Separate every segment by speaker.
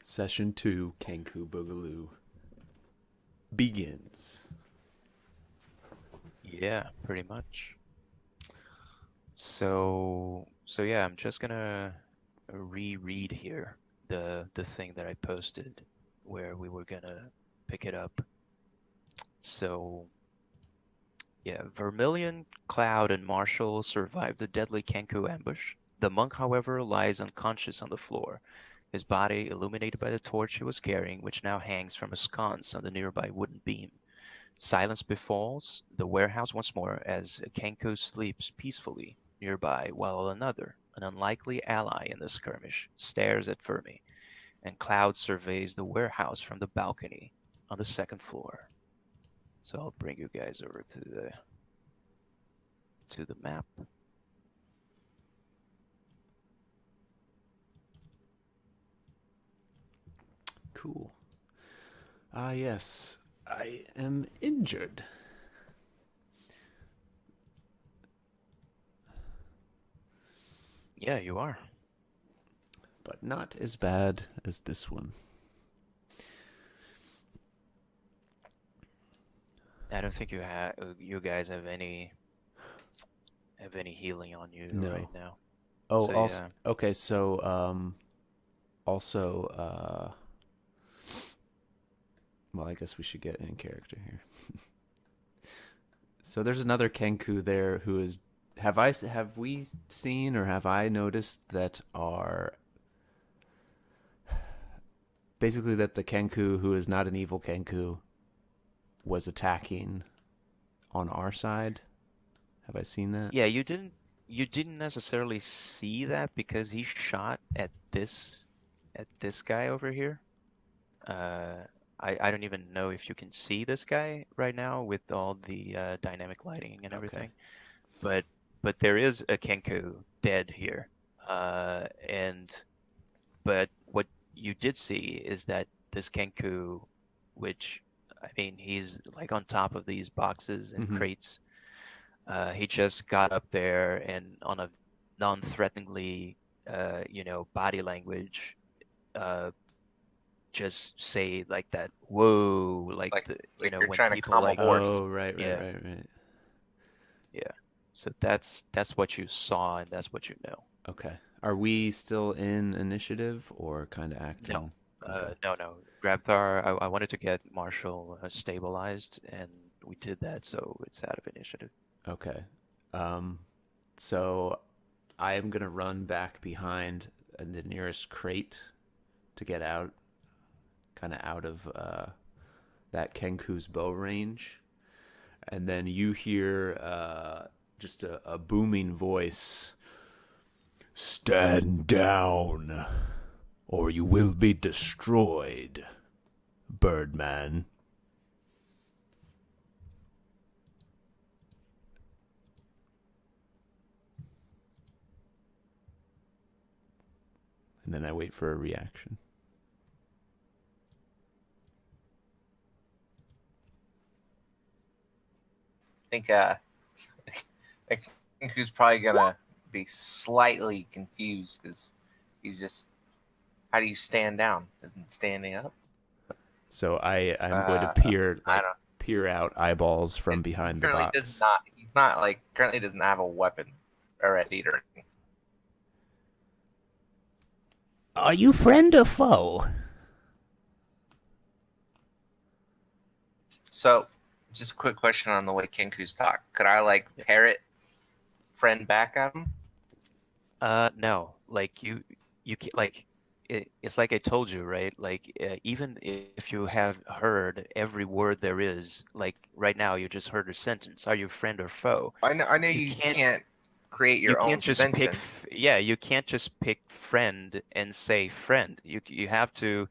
Speaker 1: Session 2, Kenku Boogaloo, begins.
Speaker 2: Yeah, pretty much. So yeah, I'm just gonna reread here the thing that I posted where we were gonna pick it up. So yeah, Vermilion, Cloud, and Marshall survived the deadly Kenku ambush. The monk, however, lies unconscious on the floor, his body illuminated by the torch he was carrying, which now hangs from a sconce on the nearby wooden beam. Silence befalls the warehouse once more as Kenko sleeps peacefully nearby while another, an unlikely ally in the skirmish, stares at Fermi, and Cloud surveys the warehouse from the balcony on the second floor. So I'll bring you guys over to the map.
Speaker 1: Cool. Ah, yes. I am injured.
Speaker 2: Yeah, you are.
Speaker 1: But not as bad as this one.
Speaker 2: I don't think you guys have any healing on you
Speaker 1: No.
Speaker 2: right now.
Speaker 1: Oh,
Speaker 2: So
Speaker 1: also,
Speaker 2: yeah,
Speaker 1: okay, so, also, well, I guess we should get in character here. So there's another Kenku there who is, have we seen or have I noticed that are basically that the Kenku who is not an evil Kenku was attacking on our side? Have I seen that?
Speaker 2: yeah, you didn't necessarily see that because he shot at this guy over here. Uh, I don't even know if you can see this guy right now with all the dynamic lighting and
Speaker 1: Okay.
Speaker 2: everything. But but there is a Kenku dead here. And but what you did see is that this Kenku, which I mean, he's like on top of these boxes and
Speaker 1: Mm-hmm.
Speaker 2: crates. He just got up there and on a non-threateningly, body language, uh, just say like that, whoa, like
Speaker 3: like you're
Speaker 2: when
Speaker 3: trying to
Speaker 2: people
Speaker 3: calm a
Speaker 2: like,
Speaker 3: horse.
Speaker 1: Oh, right, right,
Speaker 2: yeah,
Speaker 1: right, right.
Speaker 2: yeah. So that's what you saw and that's what you know.
Speaker 1: Okay. Are we still in initiative or kind of
Speaker 2: No,
Speaker 1: acting? Okay.
Speaker 2: no. Grabthar, I wanted to get Marshall stabilized, and we did that, so it's out of initiative.
Speaker 1: Okay. Um, so I am going to run back behind the nearest crate to get out, kind of out of that Kenku's bow range. And then you hear just a booming voice. Stand down, or you will be destroyed, Birdman. And then I wait for a reaction.
Speaker 3: think I think who's probably gonna be slightly confused because he's just how do you stand down? Isn't standing up?
Speaker 1: So I'm going to
Speaker 3: Uh, I don't.
Speaker 1: peer out eyeballs
Speaker 3: It
Speaker 1: from behind the
Speaker 3: currently does
Speaker 1: box.
Speaker 3: not. He's not like currently doesn't have a weapon already or anything.
Speaker 1: Are you friend or foe?
Speaker 3: So, just a quick question on the way Kenku's talk. Could I like
Speaker 2: Yeah.
Speaker 3: parrot friend back at him?
Speaker 2: No, like like it's like I told you, right? Like even if you have heard every word there is, like right now you just heard a sentence. Are you friend or foe?
Speaker 3: I know
Speaker 2: You
Speaker 3: you
Speaker 2: can't
Speaker 3: can't create
Speaker 2: you
Speaker 3: your
Speaker 2: can't
Speaker 3: own
Speaker 2: just pick
Speaker 3: sentence.
Speaker 2: yeah, you can't just pick friend and say friend. You have to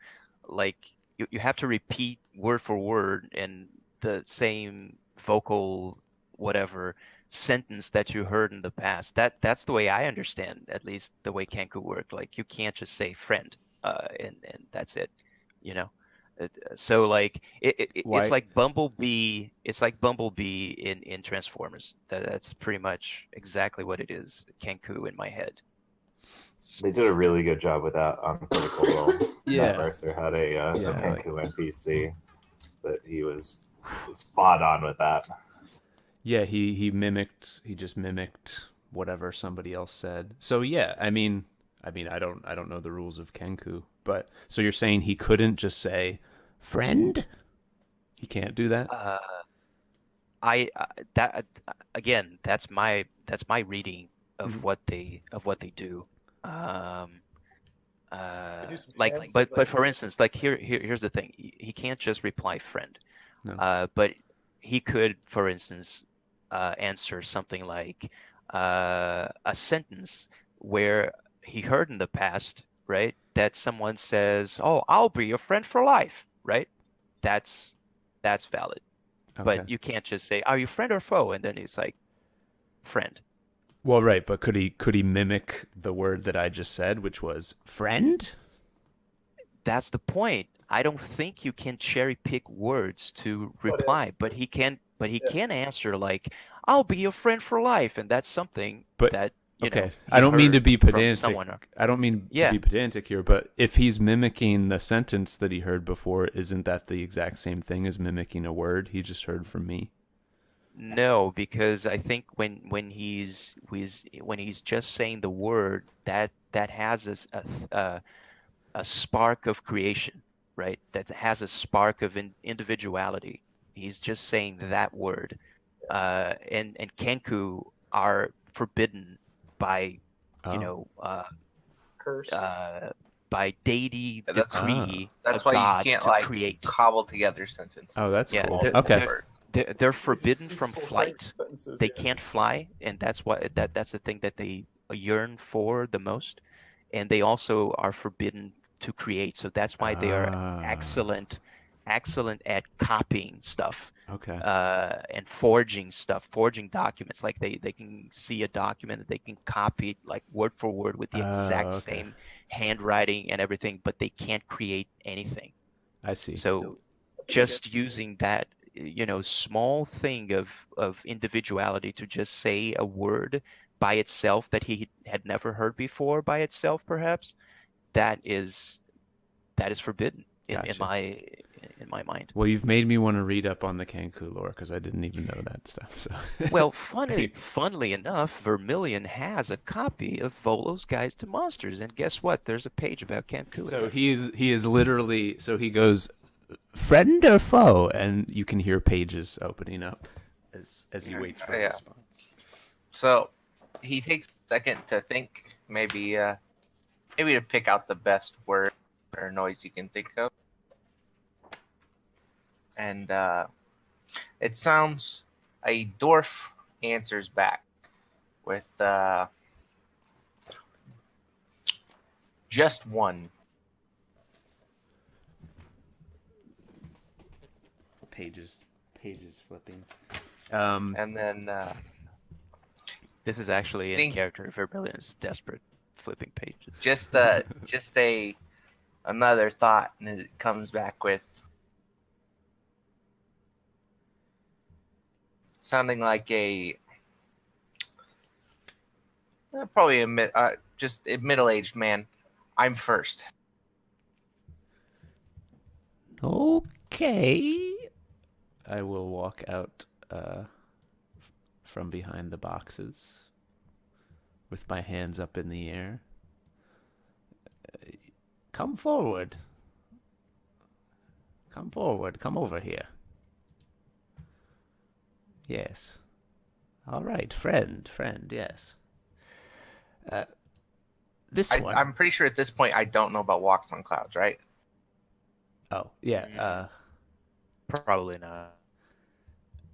Speaker 2: like you have to repeat word for word in the same vocal whatever sentence that you heard in the past. That's the way I understand at least the way Kenku worked. Like you can't just say friend and that's it, you know. So like it's
Speaker 1: Why?
Speaker 2: like Bumblebee. It's like Bumblebee in Transformers. That's pretty much exactly what it is. Kenku in my head.
Speaker 4: They did a really good job with that on Critical Role. Matt
Speaker 1: Yeah.
Speaker 4: Mercer had a
Speaker 1: Yeah, I like
Speaker 4: Kenku NPC that he was spot on with that.
Speaker 1: Yeah, he just mimicked whatever somebody else said. So yeah, I don't know the rules of Kenku, but so you're saying he couldn't just say friend? He can't do that?
Speaker 2: Uh, I that again, that's my reading of
Speaker 1: Mhm.
Speaker 2: what they do. Um,
Speaker 5: They do some
Speaker 2: like,
Speaker 5: fancy
Speaker 2: but
Speaker 5: things.
Speaker 2: for instance, like here's the thing. He can't just reply friend.
Speaker 1: No.
Speaker 2: But he could, for instance, answer something like a sentence where he heard in the past, right, that someone says, "Oh, I'll be your friend for life," right? That's that's valid.
Speaker 1: Okay.
Speaker 2: But you can't just say, "Are you friend or foe?" And then it's like, "Friend."
Speaker 1: Well, right, but could he mimic the word that I just said, which was friend?
Speaker 2: That's the point. I don't think you can cherry pick words to
Speaker 5: But
Speaker 2: reply, but he can answer like, "I'll be your friend for life," and that's something
Speaker 1: But
Speaker 2: that,
Speaker 1: okay,
Speaker 2: he
Speaker 1: I don't mean to
Speaker 2: heard
Speaker 1: be
Speaker 2: from
Speaker 1: pedantic.
Speaker 2: someone.
Speaker 1: I don't mean to
Speaker 2: Yeah,
Speaker 1: be pedantic here, but if he's mimicking the sentence that he heard before, isn't that the exact same thing as mimicking a word he just heard from me?
Speaker 2: no, because I think when he's just saying the word, that has a spark of creation, right? That has a spark of individuality. He's just saying that word. And Kenku are forbidden by, you
Speaker 1: Oh.
Speaker 2: know,
Speaker 5: curse.
Speaker 2: by deity
Speaker 3: That's
Speaker 2: decree, a
Speaker 3: that's why you
Speaker 2: god
Speaker 3: can't
Speaker 2: to
Speaker 3: like
Speaker 2: create.
Speaker 3: cobble together sentences.
Speaker 1: Oh, that's
Speaker 2: Yeah,
Speaker 1: cool.
Speaker 3: Multiple
Speaker 1: Okay.
Speaker 3: words.
Speaker 2: they're
Speaker 5: You can
Speaker 2: forbidden
Speaker 5: speak
Speaker 2: from
Speaker 5: full
Speaker 2: flight.
Speaker 5: sentences.
Speaker 2: They
Speaker 5: Yeah.
Speaker 2: can't fly, and that's the thing that they yearn for the most. And they also are forbidden to create. So that's why they are
Speaker 1: Ah.
Speaker 2: excellent at copying stuff,
Speaker 1: Okay.
Speaker 2: and forging stuff, forging documents. Like they can see a document that they can copy it like word for word with the exact
Speaker 1: Oh, okay.
Speaker 2: same handwriting and everything, but they can't create anything.
Speaker 1: I see.
Speaker 2: So just using that, small thing of individuality to just say a word by itself that he had never heard before by itself, perhaps, that is forbidden
Speaker 1: Gotcha.
Speaker 2: in my mind.
Speaker 1: Well, you've made me want to read up on the Kenku lore because I didn't even know that stuff. So.
Speaker 2: Well, funnily enough, Vermilion has a copy of Volo's Guides to Monsters, and guess what? There's a page about Kenku.
Speaker 1: So he is literally, so he goes friend or foe, and you can hear pages opening up as he waits for a
Speaker 3: Yeah.
Speaker 1: response.
Speaker 3: So he takes a second to think, maybe to pick out the best word or noise you can think of. And it sounds, a dwarf answers back with just one.
Speaker 1: Pages flipping.
Speaker 3: And then
Speaker 2: This is actually in
Speaker 3: Think-
Speaker 2: character. Vermilion is desperate, flipping pages.
Speaker 3: just another thought, and it comes back with sounding like probably just a middle-aged man. I'm first.
Speaker 1: Okay. I will walk out from behind the boxes with my hands up in the air. Come forward. Come forward. Come over here. Yes. All right. Friend, yes. This one.
Speaker 3: I'm pretty sure at this point I don't know about walks on clouds, right?
Speaker 1: Oh, yeah.
Speaker 2: Probably not.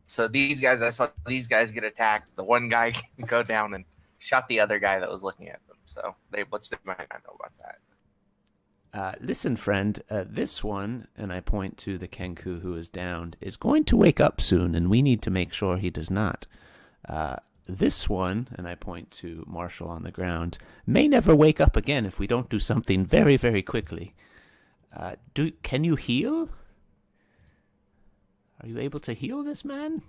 Speaker 3: So I saw these guys get attacked. The one guy go down and shot the other guy that was looking at them. So they might not know about that.
Speaker 1: Listen, friend, this one, and I point to the Kenku who is downed, is going to wake up soon, and we need to make sure he does not. This one, and I point to Marshall on the ground, may never wake up again if we don't do something very, very quickly. Can you heal? Are you able to heal this man?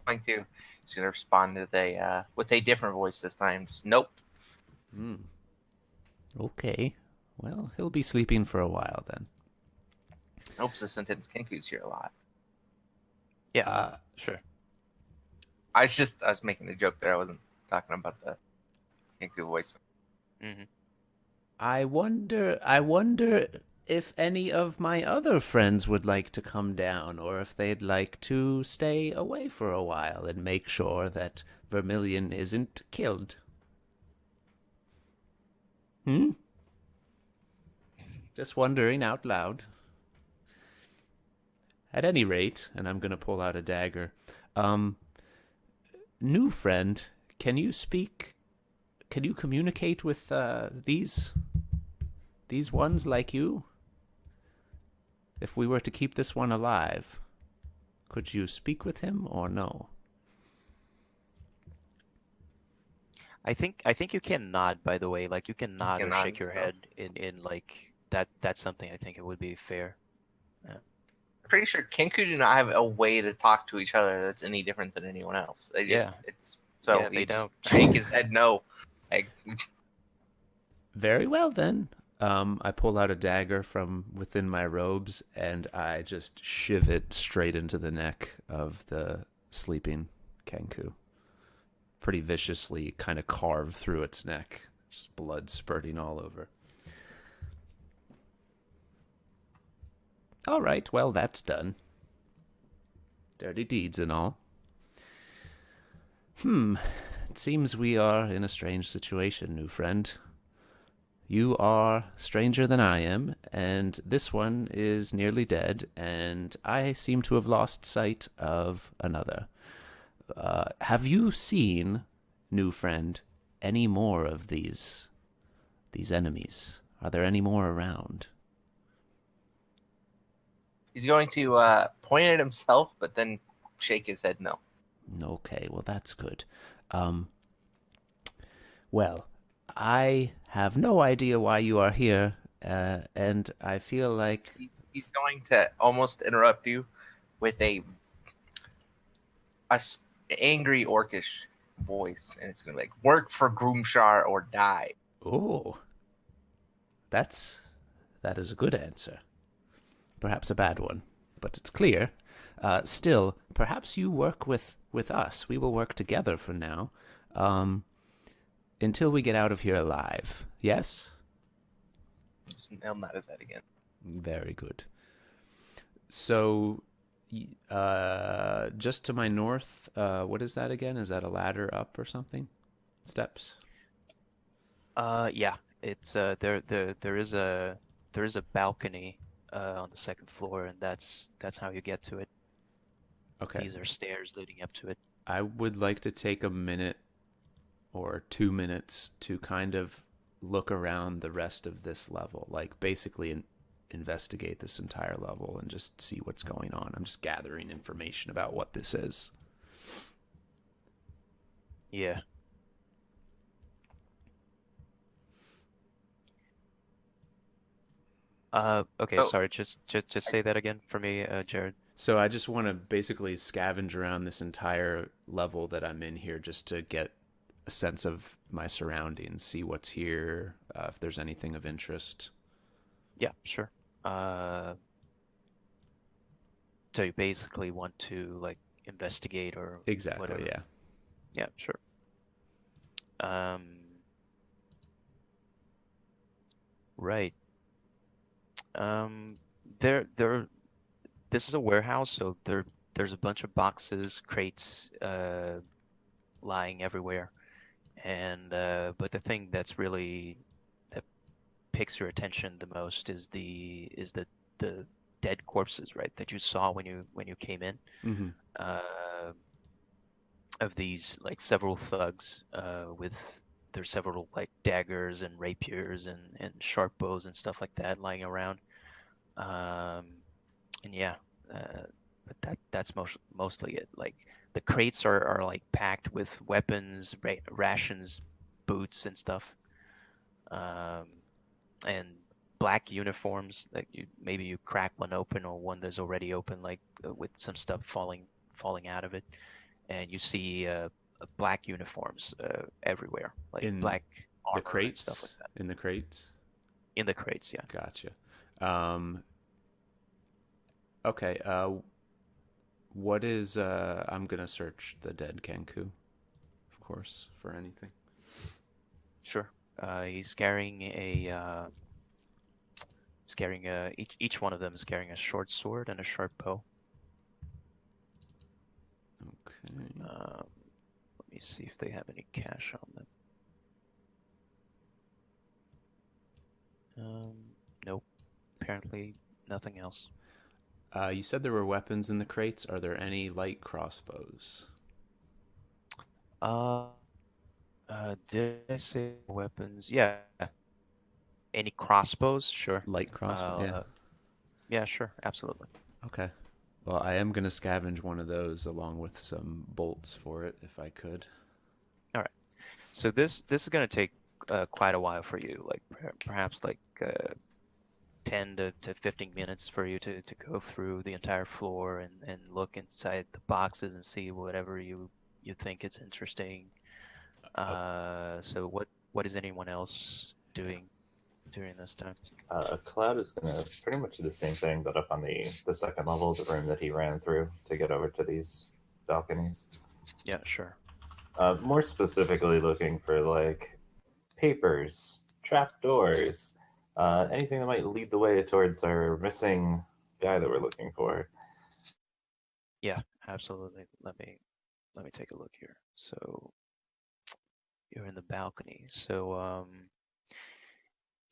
Speaker 3: Going to She's gonna respond with a different voice this time. Just nope.
Speaker 1: Hmm. Okay. Well, he'll be sleeping for a while then.
Speaker 3: Nope's a sentence Kenku's here a lot.
Speaker 2: Yeah, sure.
Speaker 3: I was making a joke there. I wasn't talking about the Kenku voice.
Speaker 2: Hmm.
Speaker 1: I wonder if any of my other friends would like to come down, or if they'd like to stay away for a while and make sure that Vermilion isn't killed. Hmm? Just wondering out loud. At any rate, and I'm going to pull out a dagger, new friend, can you communicate with these ones like you? If we were to keep this one alive, could you speak with him or no?
Speaker 2: I think you can nod, by the way. Like you can nod
Speaker 3: can
Speaker 2: or
Speaker 3: nod
Speaker 2: shake your
Speaker 3: and stuff.
Speaker 2: head in like that. That's something I think it would be fair.
Speaker 3: Pretty sure Kenku do not have a way to talk to each other that's any different than anyone else. They just
Speaker 2: Yeah,
Speaker 3: he
Speaker 2: they
Speaker 3: just
Speaker 2: don't.
Speaker 3: shake his head no. Like
Speaker 1: Very well then. I pull out a dagger from within my robes and I just shiv it straight into the neck of the sleeping Kenku. Pretty viciously, kind of carve through its neck, just blood spurting all over. All right, well, that's done. Dirty deeds and all. It seems we are in a strange situation, new friend. You are stranger than I am, and this one is nearly dead, and I seem to have lost sight of another. Have you seen, new friend, any more of these enemies? Are there any more around?
Speaker 3: he's going to point at himself, but then shake his head no.
Speaker 1: Okay, well, that's good. Well, I have no idea why you are here, and I feel like...
Speaker 3: He's going to almost interrupt you with a angry orcish voice, and it's going to be like, work for Groomshar or die.
Speaker 1: Oh, that is a good answer. Perhaps a bad one, but it's clear. Still, perhaps you work with us. We will work together for now, until we get out of here alive. Yes?
Speaker 3: He'll nod his head again.
Speaker 1: Very good. So, just to my north, what is that again? Is that a ladder up or something? Steps?
Speaker 2: Yeah. It's there is a balcony on the second floor, and that's how you get to it.
Speaker 1: Okay.
Speaker 2: These are stairs leading up to it.
Speaker 1: I would like to take a minute or 2 minutes to kind of look around the rest of this level, like basically investigate this entire level and just see what's going on. I'm just gathering information about what this is.
Speaker 2: Yeah. Okay,
Speaker 3: Oh.
Speaker 2: sorry, just say that again for me, Jared.
Speaker 1: So I just want to basically scavenge around this entire level that I'm in here just to get a sense of my surroundings, see what's here, if there's anything of interest.
Speaker 2: Yeah, sure. So you basically want to like investigate or
Speaker 1: Exactly,
Speaker 2: whatever.
Speaker 1: yeah.
Speaker 2: Yeah, sure. Right. This is a warehouse, so there's a bunch of boxes, crates, lying everywhere. And but the thing that picks your attention the most is the dead corpses, right, that you saw when you came in.
Speaker 1: Mm-hmm.
Speaker 2: Of these like several thugs with there's several like daggers and rapiers and sharp bows and stuff like that lying around. And yeah, but that's mostly it. Like the crates are like packed with weapons, rations, boots and stuff. And black uniforms that maybe you crack one open or one that's already open, like with some stuff falling out of it. and you see black uniforms everywhere, like
Speaker 1: In
Speaker 2: black
Speaker 1: the
Speaker 2: armor and stuff like
Speaker 1: crates?
Speaker 2: that.
Speaker 1: In the crates?
Speaker 2: In the crates, yeah.
Speaker 1: Gotcha. Okay. What is? I'm gonna search the dead Kenku, of course, for anything.
Speaker 2: Sure. He's carrying each one of them is carrying a short sword and a sharp bow.
Speaker 1: Okay.
Speaker 2: Let me see if they have any cash on them. Nope. Apparently nothing else.
Speaker 1: You said there were weapons in the crates. Are there any light crossbows?
Speaker 2: Did I say weapons? Yeah. Any crossbows? Sure.
Speaker 1: Light crossbow. Yeah.
Speaker 2: Yeah, sure. Absolutely.
Speaker 1: Okay. Well, I am gonna scavenge one of those along with some bolts for it, if I could.
Speaker 2: All right. So this is going to take quite a while for you, like perhaps like 10 to 15 minutes for you to go through the entire floor and look inside the boxes and see whatever you think is interesting. So what is anyone else doing during this time?
Speaker 4: Cloud is going to pretty much do the same thing, but up on the second level of the room that he ran through to get over to these balconies.
Speaker 2: Yeah, sure.
Speaker 4: More specifically, looking for like papers, trapdoors, anything that might lead the way towards our missing guy that we're looking for.
Speaker 2: Yeah, absolutely. Let me take a look here. So you're in the balcony. So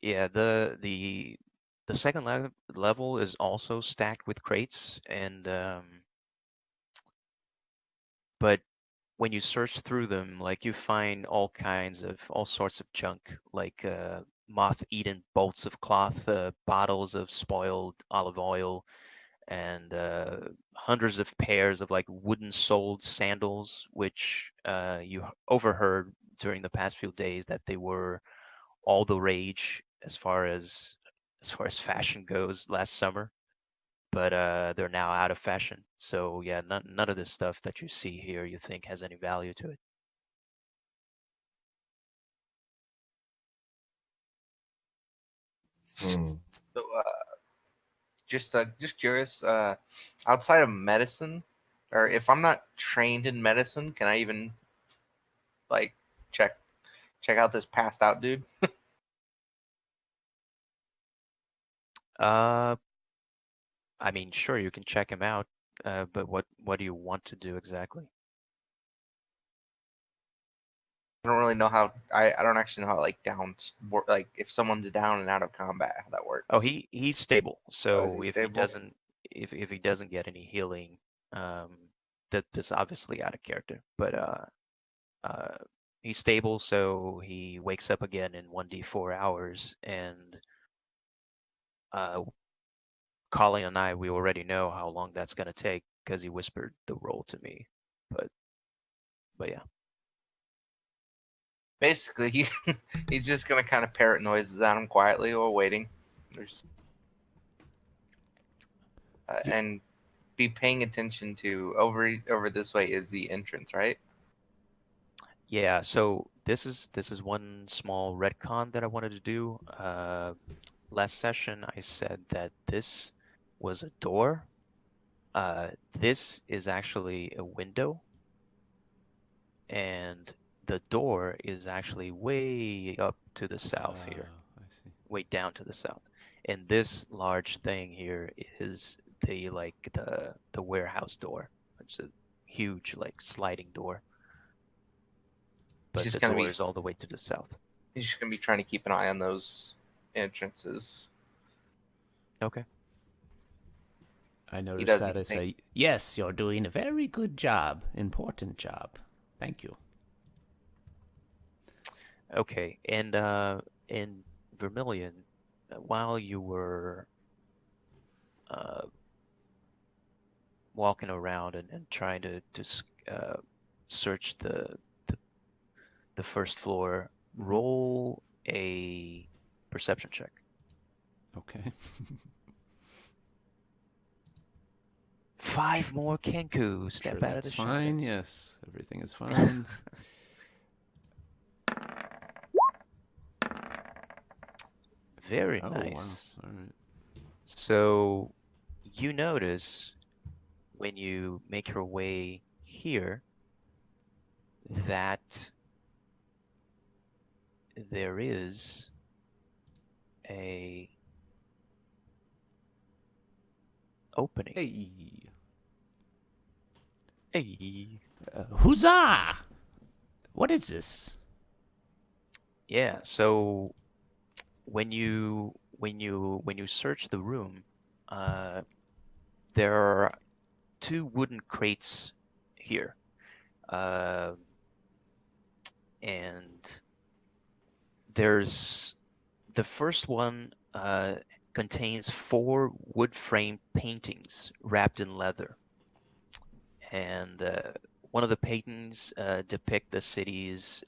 Speaker 2: yeah, the second level is also stacked with crates, and but when you search through them, like you find all sorts of junk, like moth-eaten bolts of cloth, bottles of spoiled olive oil, and hundreds of pairs of like wooden-soled sandals, which you overheard during the past few days that they were all the rage as far as fashion goes last summer, but they're now out of fashion. So yeah, none of this stuff that you see here you think has any value to it.
Speaker 4: Hmm.
Speaker 3: So, just curious. Outside of medicine, or if I'm not trained in medicine, can I even like check out this passed out dude?
Speaker 2: I mean, sure, you can check him out, but what do you want to do exactly?
Speaker 3: I don't really know how. I don't actually know how like downs work. Like if someone's down and out of combat, how that works.
Speaker 2: Oh, he's stable.
Speaker 3: Oh, is
Speaker 2: So
Speaker 3: he
Speaker 2: if he
Speaker 3: stable?
Speaker 2: doesn't if he doesn't get any healing, that's obviously out of character. But he's stable, so he wakes up again in 1d4 hours, and uh, Colin and I, we already know how long that's gonna take because he whispered the roll to me. But yeah.
Speaker 3: Basically, he's just gonna kind of parrot noises at him quietly while waiting. There's and be paying attention to over this way is the entrance, right?
Speaker 2: Yeah, so this is one small retcon that I wanted to do. Last session I said that this was a door. This is actually a window, and the door is actually way up to the south here,
Speaker 1: I see.
Speaker 2: way down to the south. And this large thing here is the warehouse door. It's a huge like sliding door,
Speaker 3: He's
Speaker 2: but
Speaker 3: just
Speaker 2: the
Speaker 3: gonna
Speaker 2: door
Speaker 3: be
Speaker 2: is all the way to the south.
Speaker 3: he's just gonna be trying to keep an eye on those entrances.
Speaker 2: Okay.
Speaker 1: I noticed
Speaker 3: doesn't
Speaker 1: that. I
Speaker 3: think-
Speaker 1: say, yes, you're doing a very good job. Important job. Thank you.
Speaker 2: Okay, and in Vermilion, while you were walking around and trying to search the first floor, roll a perception check.
Speaker 1: Okay.
Speaker 2: 5 more Kenku. Step
Speaker 1: Sure,
Speaker 2: out of
Speaker 1: that's
Speaker 2: the
Speaker 1: fine.
Speaker 2: shadows.
Speaker 1: Yes, everything is fine.
Speaker 2: Very
Speaker 1: Oh,
Speaker 2: nice.
Speaker 1: wow. All right.
Speaker 2: So you notice when you make your way here that there is a opening.
Speaker 1: Hey.
Speaker 2: Hey.
Speaker 1: Huzzah! What is this?
Speaker 2: Yeah, so when you search the room, there are 2 wooden crates here. And there's the first one contains 4 wood frame paintings wrapped in leather. And one of the paintings depict the cities.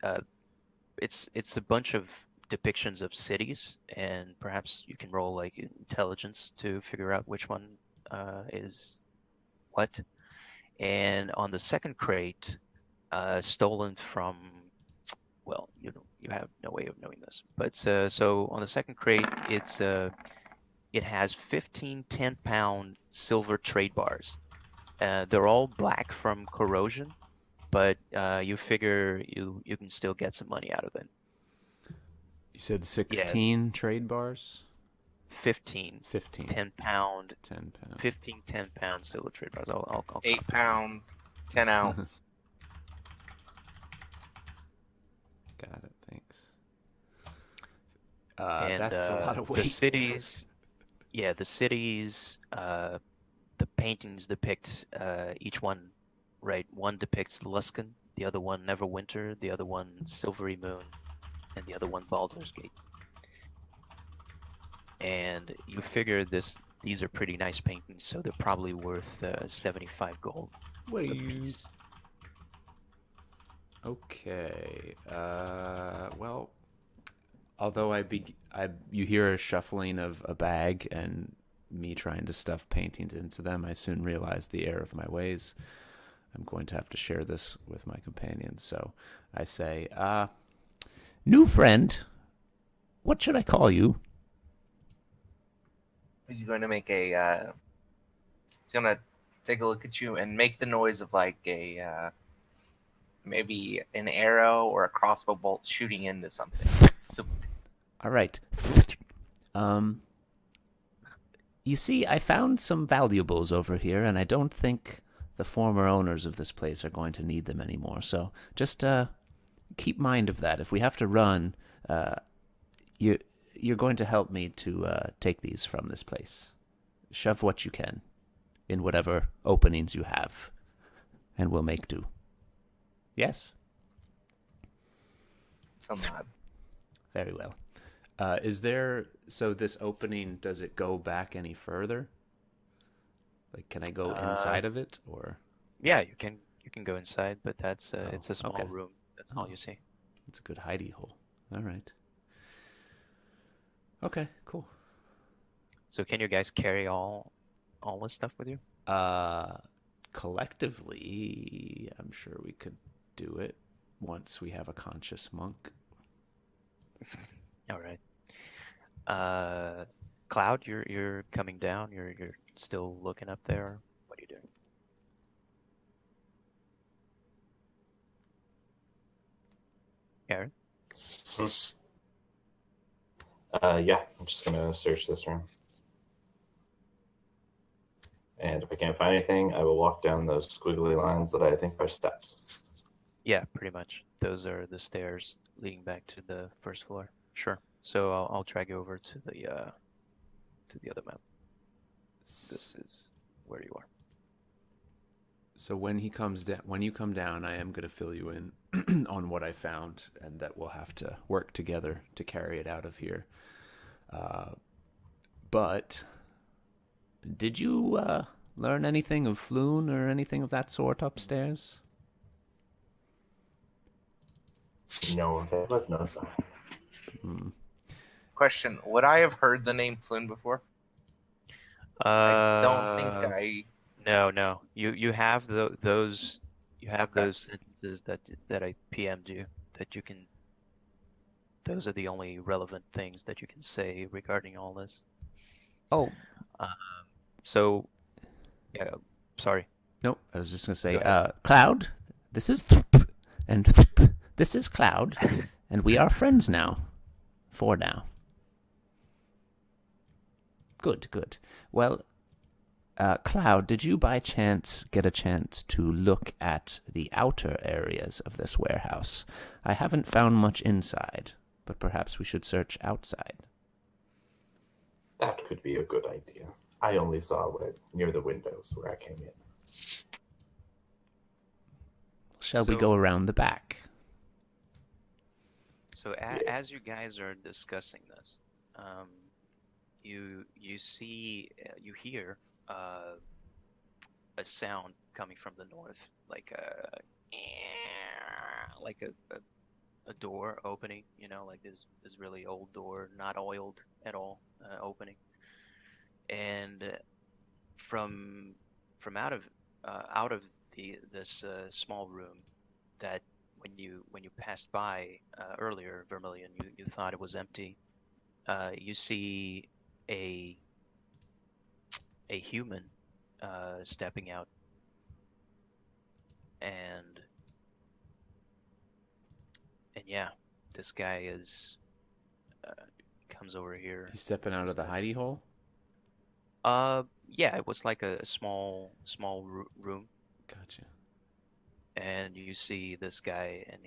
Speaker 2: It's a bunch of depictions of cities, and perhaps you can roll like intelligence to figure out which one is what. And on the second crate, stolen from, well, you have no way of knowing this, but so on the second crate, it has 15 10-pound silver trade bars. They're all black from corrosion, but you figure you can still get some money out of it.
Speaker 1: You said
Speaker 2: Yeah,
Speaker 1: 16 trade bars?
Speaker 2: 15
Speaker 1: 15.
Speaker 2: 10-pound,
Speaker 1: 10 pounds.
Speaker 2: 15 10-pound silver trade bars. I'll
Speaker 3: 8 pound, 10 ounce.
Speaker 1: Got it. Thanks.
Speaker 2: And
Speaker 1: That's a lot of weight.
Speaker 2: the cities, the paintings depict each one, right? One depicts Luskan, the other one Neverwinter, the other one Silvery Moon, and the other one Baldur's Gate. And you figure these are pretty nice paintings, so they're probably worth 75 gold a piece.
Speaker 1: Okay. Well, although you hear a shuffling of a bag and me trying to stuff paintings into them, I soon realized the error of my ways. I'm going to have to share this with my companions. So I say, new friend, what should I call you?
Speaker 3: He's going to make a. He's going to take a look at you and make the noise of like a. Maybe an arrow or a crossbow bolt shooting into something.
Speaker 1: All right. You see, I found some valuables over here, and I don't think the former owners of this place are going to need them anymore. So just keep mind of that. If we have to run, you're going to help me to take these from this place. Shove what you can in whatever openings you have, and we'll make do. Yes? Very well. So this opening, does it go back any further? Like, can I go inside of it, or?
Speaker 2: Yeah, you can go inside, but that's it's a small
Speaker 1: okay.
Speaker 2: room. That's all you see.
Speaker 1: It's a good hidey hole. All right. Okay, cool.
Speaker 2: So can you guys carry all this stuff with you?
Speaker 1: Collectively, I'm sure we could do it once we have a conscious monk.
Speaker 2: All right. Cloud, you're coming down. You're still looking up there. What are you doing? Aaron?
Speaker 4: Yeah, I'm just gonna search this room. And if I can't find anything, I will walk down those squiggly lines that I think are steps.
Speaker 2: Yeah, pretty much. Those are the stairs leading back to the first floor. Sure. So I'll drag you over to the other map. This is where you are.
Speaker 1: So when you come down, I am going to fill you in on what I found, and that we'll have to work together to carry it out of here. But did you learn anything of Floon or anything of that sort upstairs?
Speaker 4: No, there was no sign.
Speaker 3: Question: would I have heard the name Floon before? I don't think I
Speaker 2: No. You have those. You have
Speaker 3: Okay.
Speaker 2: those sentences that I PM'd you that you can. Those are the only relevant things that you can say regarding all this.
Speaker 1: Oh,
Speaker 2: Um, so yeah. Sorry.
Speaker 1: nope. I was just going to
Speaker 2: Go
Speaker 1: say,
Speaker 2: ahead.
Speaker 1: Cloud, this is and this is Cloud, and we are friends now. For now. Good. Well, Cloud, did you by chance get a chance to look at the outer areas of this warehouse? I haven't found much inside, but perhaps we should search outside.
Speaker 4: That could be a good idea. I only saw it near the windows where I came in.
Speaker 1: Shall we go
Speaker 2: So
Speaker 1: around the back?
Speaker 2: so
Speaker 4: Yes.
Speaker 2: as you guys are discussing this, you you hear a sound coming from the north, like a door opening. You know, like this really old door, not oiled at all, opening, and from out of this small room that when you passed by earlier, Vermilion, you thought it was empty. You see a human stepping out, and yeah, this guy is comes over here.
Speaker 1: He's stepping out of the hidey hole?
Speaker 2: Yeah, it was like a small room,
Speaker 1: Gotcha.
Speaker 2: and you see this guy, and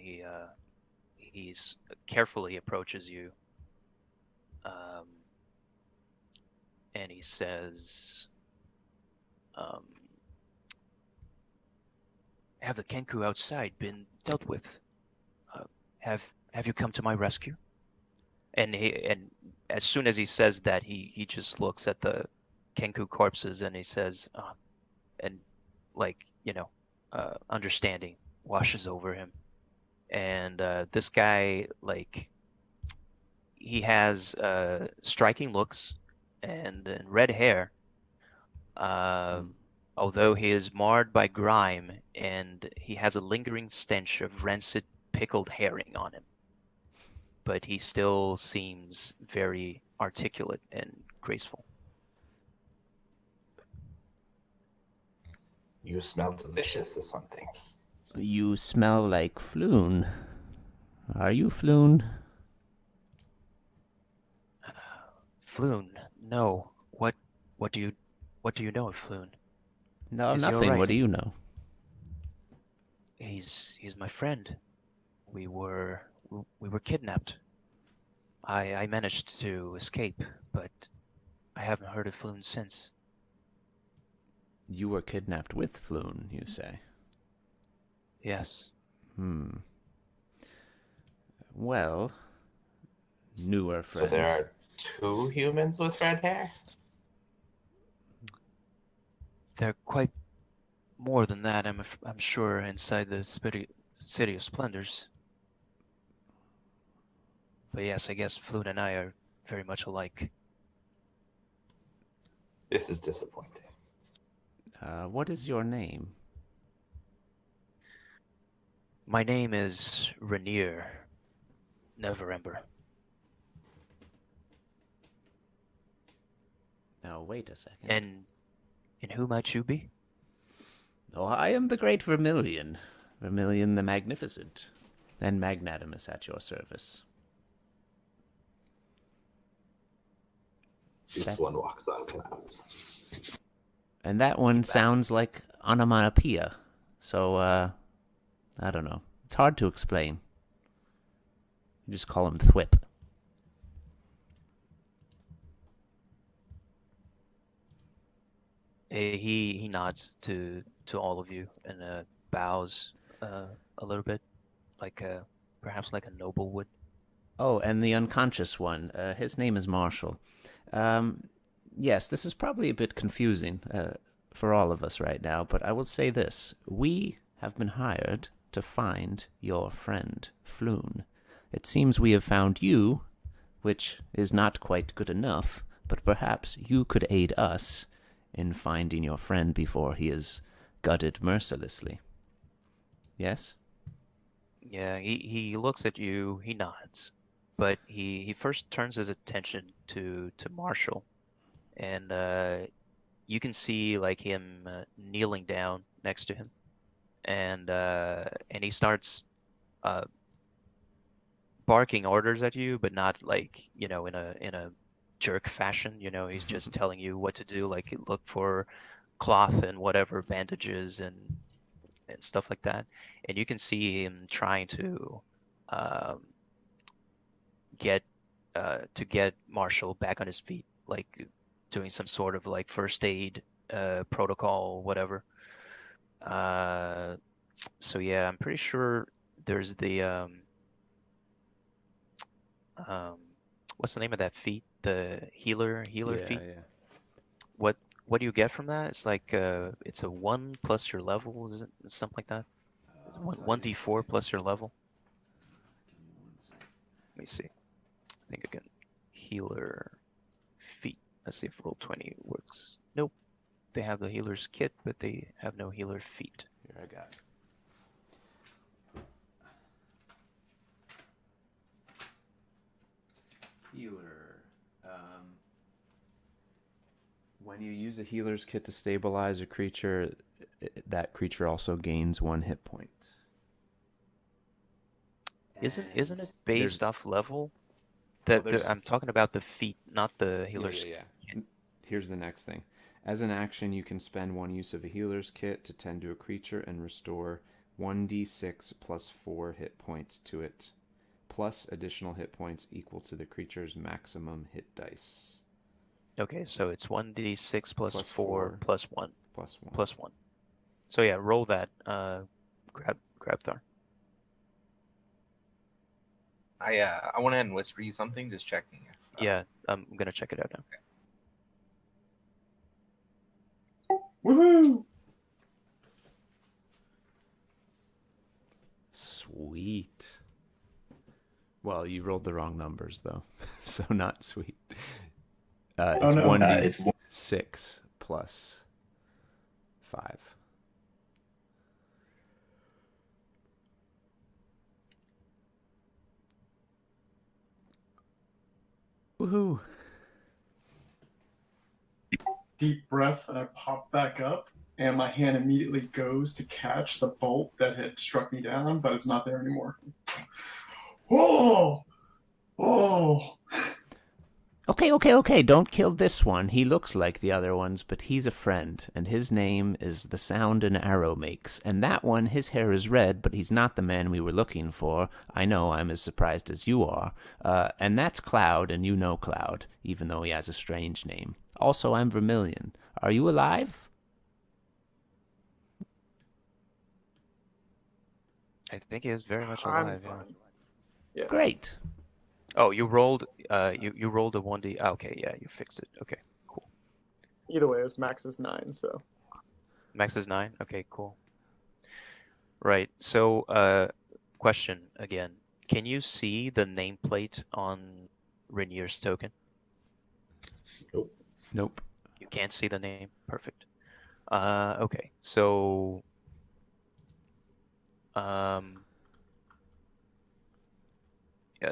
Speaker 2: he's carefully approaches you, and he says, "Have the Kenku outside been dealt with? Have you come to my rescue?" And as soon as he says that, he just looks at the Kenku corpses, and he says, and like, understanding washes over him. And this guy, like, he has striking looks and red hair, although he is marred by grime, and he has a lingering stench of rancid pickled herring on him. But he still seems very articulate and graceful.
Speaker 4: You smell delicious, this one thinks.
Speaker 1: You smell like Floon. Are you Floon?
Speaker 2: Floon, no. What do you know of Floon?
Speaker 1: No,
Speaker 2: Is he
Speaker 1: nothing.
Speaker 2: alright?
Speaker 1: What do you know?
Speaker 2: He's my friend. We were kidnapped. I managed to escape, but I haven't heard of Floon since.
Speaker 1: You were kidnapped with Floon, you say?
Speaker 2: Yes.
Speaker 1: Well, newer friend.
Speaker 4: So there are 2 humans with red hair?
Speaker 2: They're quite more than that, I'm sure, inside the City of Splendors. But yes, I guess Floon and I are very much alike.
Speaker 4: This is disappointing.
Speaker 1: What is your name?
Speaker 2: My name is Renaer, Neverember.
Speaker 1: Now, wait a second.
Speaker 2: And who might you be?
Speaker 1: Oh, I am the great Vermilion. Vermilion the Magnificent. And magnanimous at your service.
Speaker 4: This one walks on clouds.
Speaker 1: And that one sounds like onomatopoeia. So, I don't know. It's hard to explain. You just call him Thwip.
Speaker 2: He nods to all of you and bows a little bit, like perhaps like a noble would.
Speaker 1: Oh, and the unconscious one. His name is Marshall. Yes, this is probably a bit confusing for all of us right now, but I will say this. We have been hired to find your friend, Floon. It seems we have found you, which is not quite good enough, but perhaps you could aid us in finding your friend before he is gutted mercilessly. Yes?
Speaker 2: Yeah, he looks at you, he nods, but he first turns his attention to Marshall, and you can see like him kneeling down next to him, and he starts uh, barking orders at you, but not like, you know, in a jerk fashion. You know, he's just telling you what to do, like look for cloth and whatever bandages and stuff like that. And you can see him trying to um, get get Marshall back on his feet, like doing some sort of like first aid protocol, whatever. So yeah, I'm pretty sure there's the um, what's the name of that feat? The healer feat.
Speaker 1: Yeah.
Speaker 2: What do you get from that? It's like it's a 1 plus your level, is it something like that? It's one d4 plus your level. Let me see. I think I can healer feat. Let's see if Roll20 works. Nope. They have the healer's kit, but they have no healer feat.
Speaker 1: Here, I got it. Healer. When you use a healer's kit to stabilize a creature, that creature also gains 1 hit point.
Speaker 2: Isn't
Speaker 1: And
Speaker 2: it based off level? I'm talking about the feat, not the healer's.
Speaker 1: Yeah. Here's the next thing. As an action, you can spend 1 use of a healer's kit to tend to a creature and restore 1d6 plus 4 hit points to it, plus additional hit points equal to the creature's maximum hit dice.
Speaker 2: Okay, so it's 1d6 plus
Speaker 1: Plus
Speaker 2: 4
Speaker 1: 4.
Speaker 2: plus 1
Speaker 1: Plus 1.
Speaker 2: plus 1. So yeah, roll that. Grab Thar.
Speaker 3: I went ahead and whispered you something, just checking if
Speaker 2: Yeah, I'm gonna check it out now.
Speaker 5: Woohoo!
Speaker 1: Sweet. Well, you rolled the wrong numbers, though. So not sweet. It's 1d6 plus 5. Woohoo.
Speaker 5: Deep breath, and I pop back up, and my hand immediately goes to catch the bolt that had struck me down, but it's not there anymore. Oh! Oh!
Speaker 1: Okay. Don't kill this one. He looks like the other ones, but he's a friend, and his name is the sound an arrow makes. And that one, his hair is red, but he's not the man we were looking for. I know, I'm as surprised as you are. And that's Cloud, and you know Cloud, even though he has a strange name. Also, I'm Vermilion. Are you alive?
Speaker 2: I think he is very much
Speaker 5: I'm
Speaker 2: alive. Yeah.
Speaker 5: fine. Yes.
Speaker 1: Great.
Speaker 2: Oh, you rolled. You rolled a 1d. Okay, yeah, you fixed it. Okay, cool.
Speaker 5: Either way, his max is 9, so.
Speaker 2: Max is 9. Okay, cool. Right. So, question again. Can you see the nameplate on Renaer's token?
Speaker 1: Nope.
Speaker 2: You can't see the name. Perfect. Okay. So, yeah,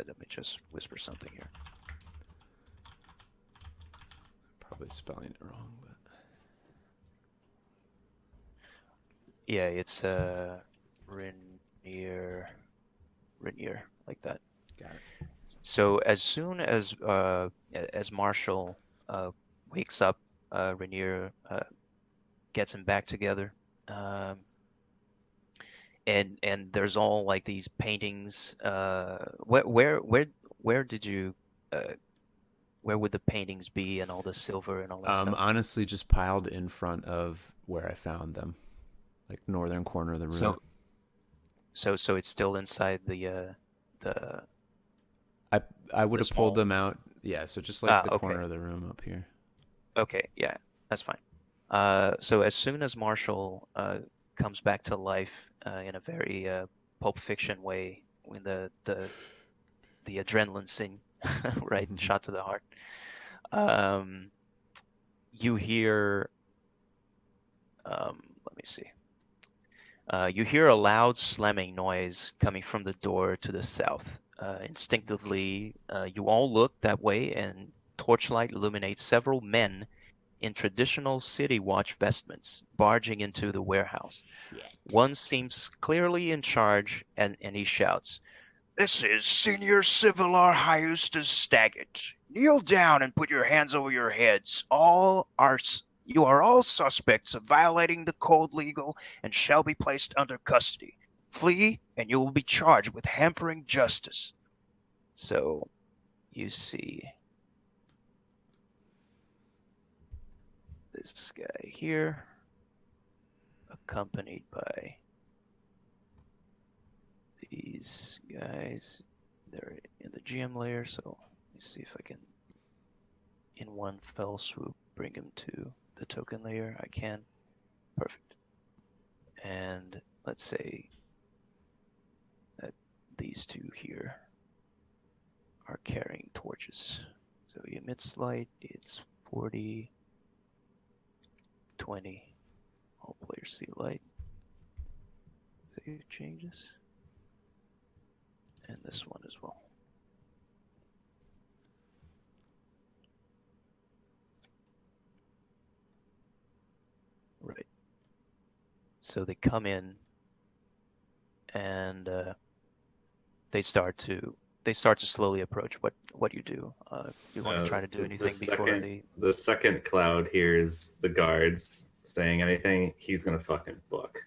Speaker 2: let me just whisper something here.
Speaker 1: Probably spelling it wrong, but
Speaker 2: Yeah, it's Renaer, like that.
Speaker 1: got it.
Speaker 2: So as soon as Marshall wakes up, Renaer gets him back together, and there's all like these paintings. Where did you where would the paintings be and all the silver and all that stuff?
Speaker 1: Honestly, just piled in front of where I found them, like northern corner of the room.
Speaker 2: So it's still inside the.
Speaker 1: I would have pulled
Speaker 2: small-
Speaker 1: them out. Yeah, so just like the
Speaker 2: okay.
Speaker 1: corner of the room up here.
Speaker 2: Okay, yeah, that's fine. So as soon as Marshall comes back to life in a very Pulp Fiction way, when the adrenaline scene, right, shot to the heart, you hear Let me see. You hear a loud slamming noise coming from the door to the south. Instinctively, you all look that way, and torchlight illuminates several men in traditional city watch vestments barging into the warehouse. One seems clearly in charge, and he shouts, "This is Senior Civilar Hyustus Staggett. Kneel down and put your hands over your heads. You are all suspects of violating the code legal and shall be placed under custody. Flee, and you will be charged with hampering justice." So, you see this guy here, accompanied by these guys. They're in the GM layer, so let me see if I can, in one fell swoop, bring him to the token layer. I can. Perfect. And let's say that these two here are carrying torches. So he emits light. It's 40, 20. All players see light. Save changes. And this one as well. Right. So they come in, and they start to slowly approach. What you do? You want to try to do anything before they?
Speaker 4: The second cloud hears the guards saying anything, he's gonna fucking book.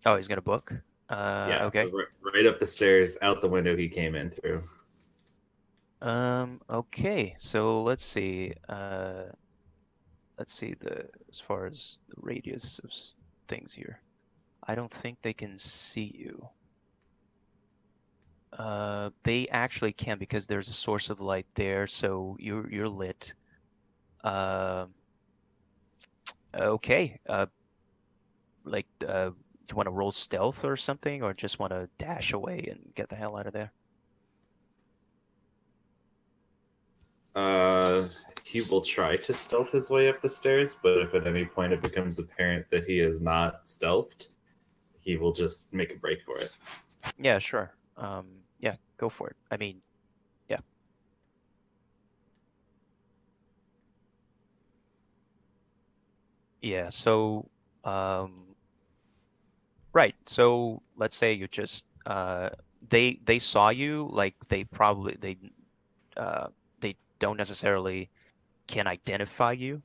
Speaker 2: Oh, he's gonna book.
Speaker 4: Yeah.
Speaker 2: Okay.
Speaker 4: Right up the stairs, out the window he came in through.
Speaker 2: Okay. So let's see. As far as the radius of things here. I don't think they can see you. They actually can, because there's a source of light there, so you're lit. Okay. Do you want to roll stealth or something, or just want to dash away and get the hell out of there?
Speaker 4: He will try to stealth his way up the stairs, but if at any point it becomes apparent that he is not stealthed, he will just make a break for it.
Speaker 2: Yeah, sure. Yeah, go for it. I mean, yeah. Yeah, so, right. So let's say you just, they saw you, like they don't necessarily can identify you,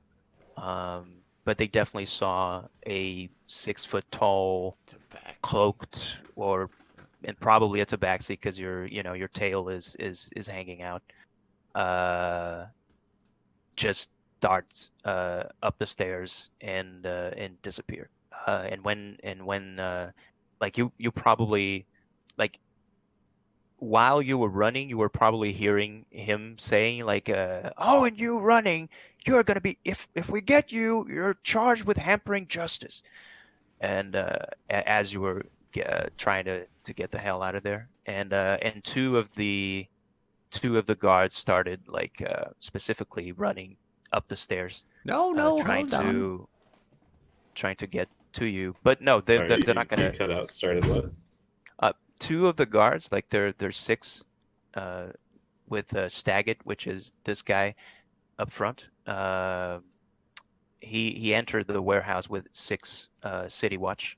Speaker 2: but they definitely saw a 6 foot tall, cloaked, and probably a tabaxi, because your tail is hanging out. Just darts up the stairs and disappear. And when like you probably, like, while you were running, you were probably hearing him saying, like, "Oh, and you running, you're gonna be, if we get you, you're charged with hampering justice." And as you were trying to get the hell out of there, and two of the guards started, like, specifically running up the stairs,
Speaker 1: No, hold on.
Speaker 2: trying to get to you, but no, they're not gonna.
Speaker 4: You cut out. Started what?
Speaker 2: Two of the guards, like there's six, with Staggett, which is this guy up front. He entered the warehouse with 6 city watch,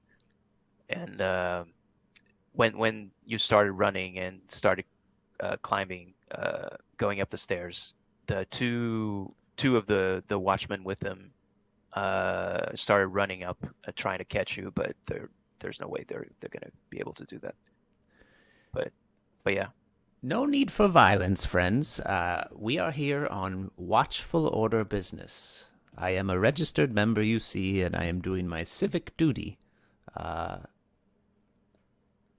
Speaker 2: and when you started running and started climbing, going up the stairs, the two of the watchmen with them started running up, trying to catch you, but there's no way they're gonna be able to do that. But yeah.
Speaker 1: No need for violence, friends. We are here on watchful order business. I am a registered member, you see, and I am doing my civic duty.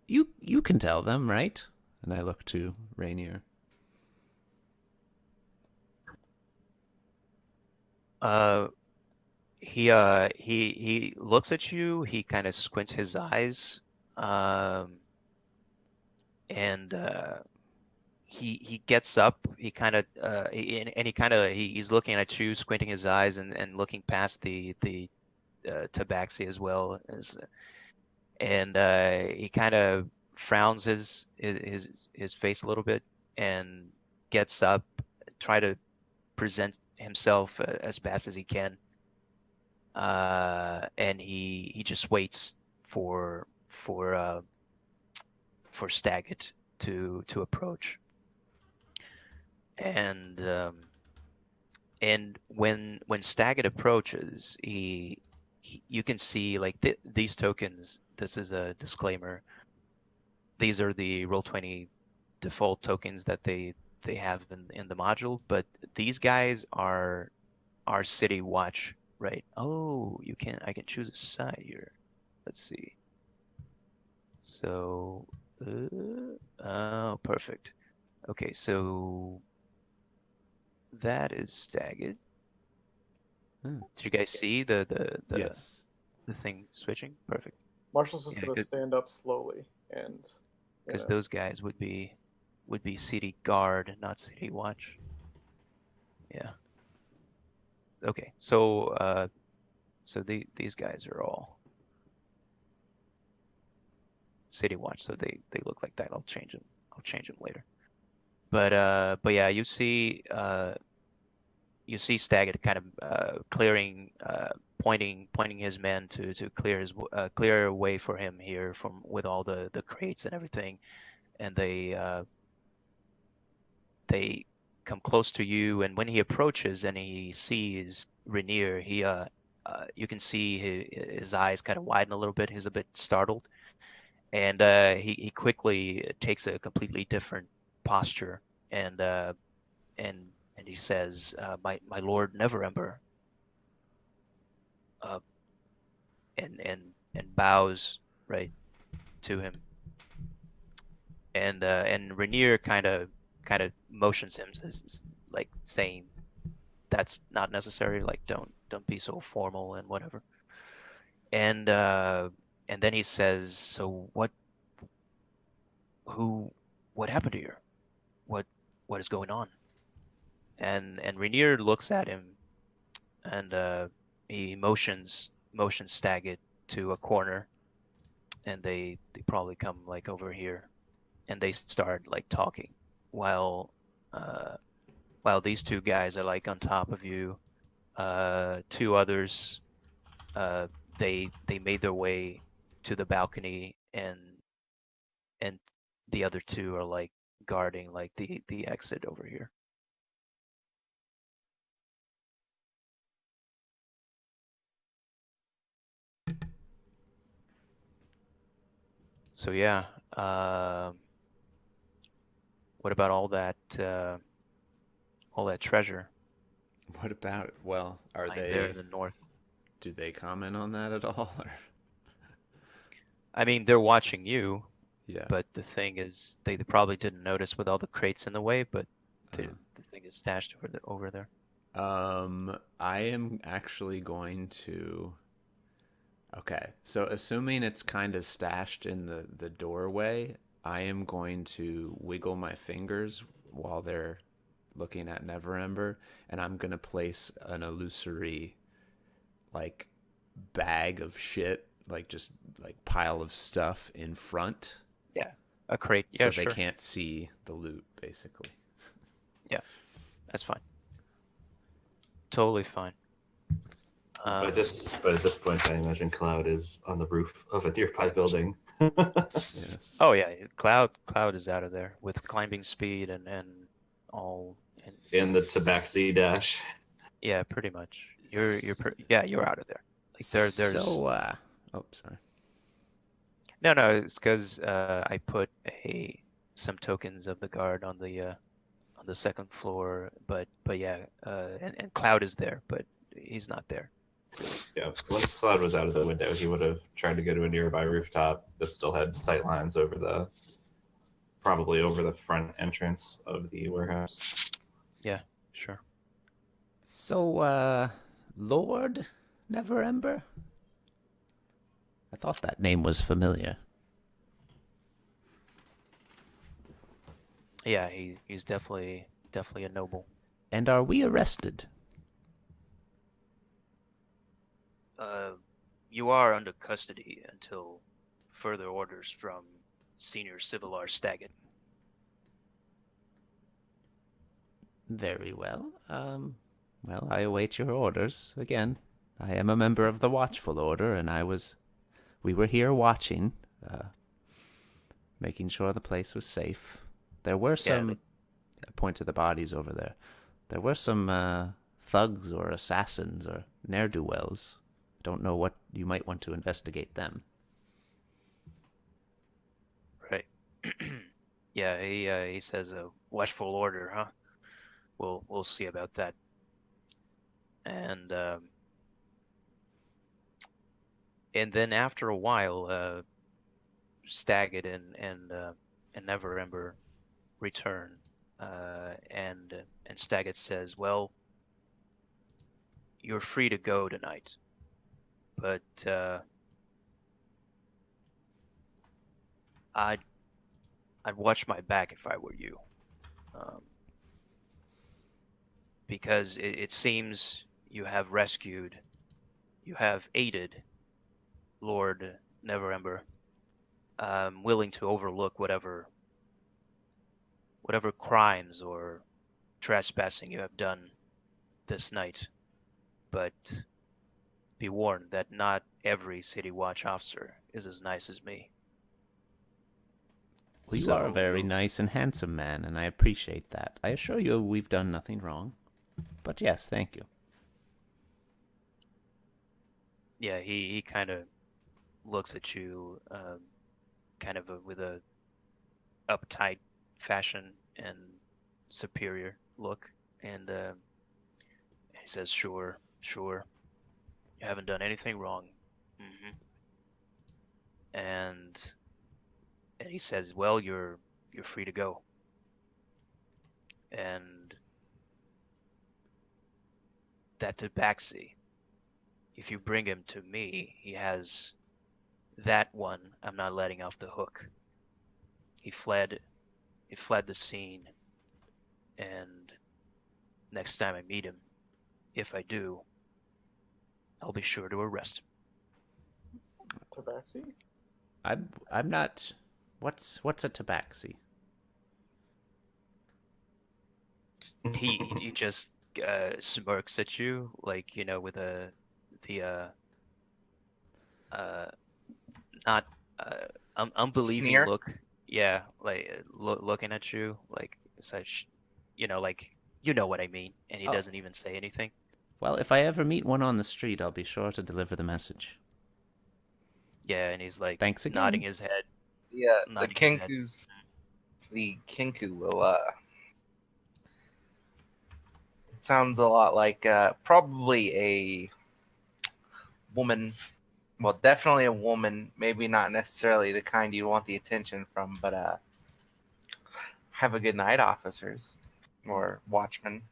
Speaker 1: You can tell them, right? And I look to Renaer.
Speaker 2: He looks at you. He kind of squints his eyes, and he gets up. He's looking at you, squinting his eyes, and looking past the tabaxi as well, and he kind of frowns his face a little bit and gets up, try to present himself as best as he can, and he just waits for Staggett to approach, and when Staggett approaches, you can see like these tokens. This is a disclaimer. These are the Roll20 default tokens that they have in the module, but these guys are City Watch, right? Oh, I can choose a side here. Let's see. So, oh, perfect. Okay, so that is Staggett.
Speaker 1: Hmm.
Speaker 2: Did you guys see the
Speaker 1: Yes.
Speaker 2: the thing switching? Perfect.
Speaker 6: Marshall's just
Speaker 2: Yeah,
Speaker 6: gonna stand up slowly and
Speaker 2: because those guys would be City Guard, not City Watch. Yeah. Okay, so these guys are all City Watch, so they look like that. I'll change them later. But yeah, you see Staggett kind of clearing, pointing his men to clear a way for him here from with all the crates and everything, and they come close to you, and when he approaches and he sees Renaer, you can see his eyes kind of widen a little bit. He's a bit startled, and he quickly takes a completely different posture, and he says, "My lord Neverember," uh, and bows right to him, and Renaer kind of motions him, like saying, "That's not necessary. Like, don't be so formal and whatever." And then he says, "So what happened here? What is going on?" And Renaer looks at him, and he motions Staggett to a corner, and they probably come like over here, and they start like talking while these two guys are like on top of you. Two others, they made their way to the balcony, and the other two are like guarding like the exit over here. So yeah, what about all that treasure
Speaker 1: What about it? Well, are
Speaker 2: lying there in
Speaker 1: they?
Speaker 2: the north?
Speaker 1: Do they comment on that at all? Or...
Speaker 2: I mean, they're watching you,
Speaker 1: Yeah.
Speaker 2: but the thing is, they probably didn't notice with all the crates in the way, but the thing is stashed over there.
Speaker 1: I am actually going to. Okay, so assuming it's kind of stashed in the doorway, I am going to wiggle my fingers while they're looking at Neverember, and I'm gonna place an illusory, like, bag of shit, like just like pile of stuff in front,
Speaker 2: Yeah, a crate.
Speaker 1: so
Speaker 2: Yeah,
Speaker 1: they
Speaker 2: sure.
Speaker 1: can't see the loot, basically.
Speaker 2: Yeah, that's fine. Totally fine.
Speaker 4: But at this point, I imagine Cloud is on the roof of a nearby building.
Speaker 1: Yes.
Speaker 2: Oh yeah, Cloud is out of there with climbing speed and all.
Speaker 4: In the Tabaxi dash.
Speaker 2: Yeah, pretty much. You're out of there. Like there's
Speaker 1: So, oh, sorry.
Speaker 2: no, it's because I put some tokens of the guard on the second floor, but yeah, and Cloud is there, but he's not there.
Speaker 4: Yeah, once Cloud was out of the window, he would have tried to go to a nearby rooftop that still had sight lines over probably over the front entrance of the warehouse.
Speaker 2: Yeah, sure.
Speaker 1: So, Lord Neverember? I thought that name was familiar.
Speaker 2: Yeah, he's definitely a noble.
Speaker 1: And are we arrested?
Speaker 2: you are under custody until further orders from Senior Civilar Staggett.
Speaker 1: Very well. Well, I await your orders. Again, I am a member of the Watchful Order, and we were here watching, making sure the place was safe. There were some, I point to the bodies over there. There were some thugs or assassins or ne'er-do-wells. Don't know what you might want to investigate them.
Speaker 2: Right. Yeah, he says a watchful order, huh? We'll see about that. And then after a while, Staggett and Never Ember return, and Staggett says, "Well, you're free to go tonight, but I'd watch my back if I were you, because it seems you have aided Lord Neverember, willing to overlook whatever crimes or trespassing you have done this night, but be warned that not every City Watch officer is as nice as me."
Speaker 1: Well, you are a very nice and handsome man, and I appreciate that. I assure you we've done nothing wrong. But yes, thank you.
Speaker 2: Yeah, he kind of looks at you, kind of with a uptight fashion and superior look, and he says, "Sure, you haven't done anything wrong." Mm-hmm. And he says, "Well, you're free to go." And that Tabaxi, if you bring him to me, he has that one I'm not letting off the hook. He fled the scene, and next time I meet him, if I do, I'll be sure to arrest him.
Speaker 6: Tabaxi?
Speaker 1: I'm not. What's a tabaxi?
Speaker 2: He just smirks at you, like, with not unbelieving
Speaker 3: Sneer?
Speaker 2: look. Yeah, like looking at you, like such, like you know what I mean. And he
Speaker 1: Oh.
Speaker 2: doesn't even say anything.
Speaker 1: Well, if I ever meet one on the street, I'll be sure to deliver the message.
Speaker 2: Yeah, and he's like
Speaker 1: Thanks again.
Speaker 2: nodding his head.
Speaker 3: Yeah, the
Speaker 2: Nodding his head.
Speaker 3: Kinku will it sounds a lot like probably a woman. Well, definitely a woman, maybe not necessarily the kind you want the attention from, but have a good night, officers or watchmen.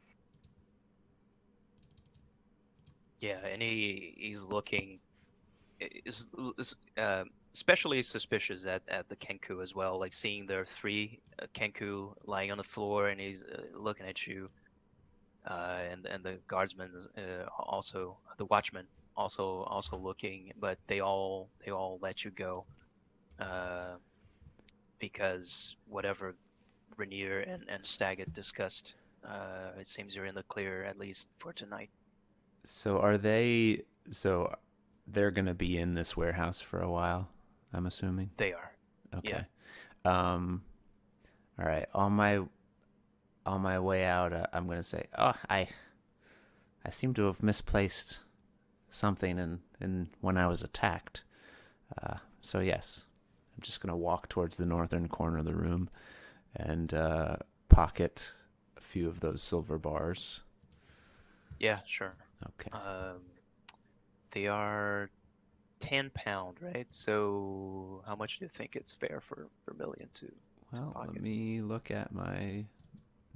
Speaker 2: Yeah, and he's looking is especially suspicious at the Kenku as well, like seeing there are three Kenku lying on the floor, and he's looking at you, and the guardsmen also, the watchmen also looking, but they all let you go, because whatever Renaer and Staggett discussed, it seems you're in the clear, at least for tonight.
Speaker 1: So they're gonna be in this warehouse for a while, I'm assuming.
Speaker 2: They are.
Speaker 1: Okay.
Speaker 2: Yeah.
Speaker 1: All right. On my way out, I'm gonna say, "Oh, I seem to have misplaced something in when I was attacked." So yes, I'm just gonna walk towards the northern corner of the room and pocket a few of those silver bars.
Speaker 2: Yeah, sure.
Speaker 1: Okay.
Speaker 2: They are 10 pound, right? So how much do you think it's fair for Million to
Speaker 1: Well,
Speaker 2: pocket?
Speaker 1: let me look at my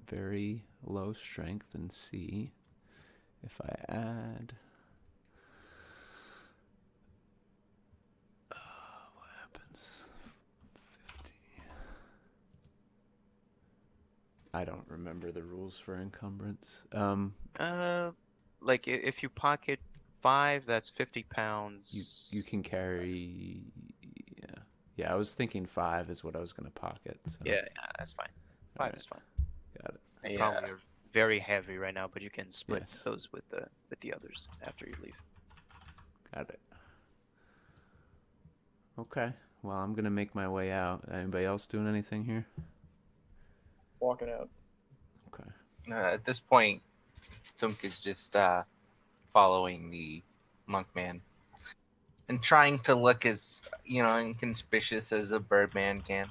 Speaker 1: very low strength and see if I add. What happens? 50. I don't remember the rules for encumbrance.
Speaker 2: Like if you pocket 5, that's 50 pounds.
Speaker 1: You can carry. Yeah. I was thinking 5 is what I was gonna pocket. So.
Speaker 2: Yeah, that's fine. 5
Speaker 1: Alright,
Speaker 2: is fine.
Speaker 1: got it.
Speaker 2: You
Speaker 3: Yeah.
Speaker 2: probably are very heavy right now, but you can split
Speaker 1: Yes.
Speaker 2: those with the others after you leave.
Speaker 1: Got it. Okay. Well, I'm gonna make my way out. Anybody else doing anything here?
Speaker 6: Walking out.
Speaker 1: Okay.
Speaker 3: At this point, Tunk is just following the monk man and trying to look as inconspicuous as a birdman can.